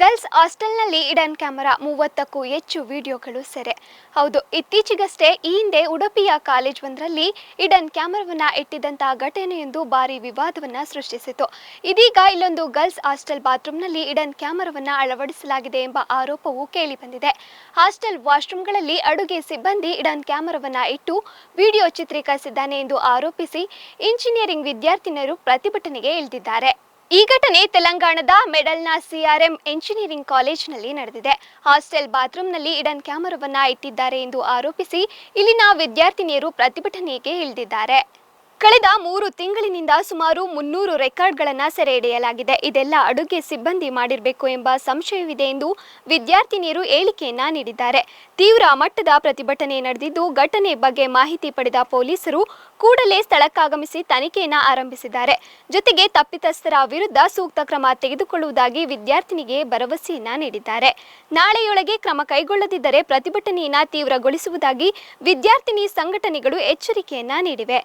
Girls ಹಾಸ್ಟೆಲ್ನಲ್ಲಿ ಇಡನ್ camera 30ಕ್ಕೂ ಹೆಚ್ಚು ವಿಡಿಯೋಗಳು ಸೆರೆ. ಹೌದು, ಇತ್ತೀಚೆಗಷ್ಟೇ ಈ ಹಿಂದೆ ಉಡುಪಿಯ ಕಾಲೇಜ್ ಒಂದರಲ್ಲಿ ಇಡನ್ ಕ್ಯಾಮೆರಾವನ್ನ ಇಟ್ಟಿದ್ದಂತಹ ಘಟನೆಯೊಂದು ಭಾರಿ ವಿವಾದವನ್ನ ಸೃಷ್ಟಿಸಿತು. ಇದೀಗ ಇಲ್ಲೊಂದು ಗರ್ಲ್ಸ್ ಹಾಸ್ಟೆಲ್ ಬಾತ್ರೂಮ್ನಲ್ಲಿ ಇಡನ್ ಕ್ಯಾಮೆರಾವನ್ನ ಅಳವಡಿಸಲಾಗಿದೆ ಎಂಬ ಆರೋಪವು ಕೇಳಿಬಂದಿದೆ. ಹಾಸ್ಟೆಲ್ ವಾಶ್ರೂಮ್ಗಳಲ್ಲಿ ಅಡುಗೆ ಸಿಬ್ಬಂದಿ ಇಡನ್ ಕ್ಯಾಮೆರಾವನ್ನ ಇಟ್ಟು ವಿಡಿಯೋ ಚಿತ್ರೀಕರಿಸಿದ್ದಾನೆ ಎಂದು ಆರೋಪಿಸಿ ಇಂಜಿನಿಯರಿಂಗ್ ವಿದ್ಯಾರ್ಥಿನಿಯರು ಪ್ರತಿಭಟನೆಗೆ ಇಳಿದಿದ್ದಾರೆ. ಈ ಘಟನೆ ತೆಲಂಗಾಣದ ಮೆಡಲ್ನ ಸಿಆರ್ಎಂ ಇಂಜಿನಿಯರಿಂಗ್ ಕಾಲೇಜಿನಲ್ಲಿ ನಡೆದಿದೆ. ಹಾಸ್ಟೆಲ್ ಬಾತ್ರೂಮ್ನಲ್ಲಿ ಇಡನ್ ಕ್ಯಾಮೆರಾವನ್ನ ಇಟ್ಟಿದ್ದಾರೆ ಎಂದು ಆರೋಪಿಸಿ ಇಲ್ಲಿನ ವಿದ್ಯಾರ್ಥಿನಿಯರು ಪ್ರತಿಭಟನೆಗೆ ಇಳಿದಿದ್ದಾರೆ. ಕಳೆದ 3 ತಿಂಗಳಿನಿಂದ ಸುಮಾರು 300 ರೆಕಾರ್ಡ್ಗಳನ್ನು ಸೆರೆ ಹಿಡಿಯಲಾಗಿದೆ. ಇದೆಲ್ಲ ಅಡುಗೆ ಸಿಬ್ಬಂದಿ ಮಾಡಿರಬೇಕು ಎಂಬ ಸಂಶಯವಿದೆ ಎಂದು ವಿದ್ಯಾರ್ಥಿನಿಯರು ಹೇಳಿಕೆಯನ್ನ ನೀಡಿದ್ದಾರೆ. ತೀವ್ರ ಮಟ್ಟದ ಪ್ರತಿಭಟನೆ ನಡೆದಿದ್ದು, ಘಟನೆ ಬಗ್ಗೆ ಮಾಹಿತಿ ಪಡೆದ ಪೊಲೀಸರು ಕೂಡಲೇ ಸ್ಥಳಕ್ಕಾಗಮಿಸಿ ತನಿಖೆಯನ್ನು ಆರಂಭಿಸಿದ್ದಾರೆ. ಜೊತೆಗೆ ತಪ್ಪಿತಸ್ಥರ ವಿರುದ್ಧ ಸೂಕ್ತ ಕ್ರಮ ತೆಗೆದುಕೊಳ್ಳುವುದಾಗಿ ವಿದ್ಯಾರ್ಥಿನಿಗೆ ಭರವಸೆಯನ್ನ ನೀಡಿದ್ದಾರೆ. ನಾಳೆಯೊಳಗೆ ಕ್ರಮ ಕೈಗೊಳ್ಳದಿದ್ದರೆ ಪ್ರತಿಭಟನೆಯನ್ನ ತೀವ್ರಗೊಳಿಸುವುದಾಗಿ ವಿದ್ಯಾರ್ಥಿನಿ ಸಂಘಟನೆಗಳು ಎಚ್ಚರಿಕೆಯನ್ನ ನೀಡಿವೆ.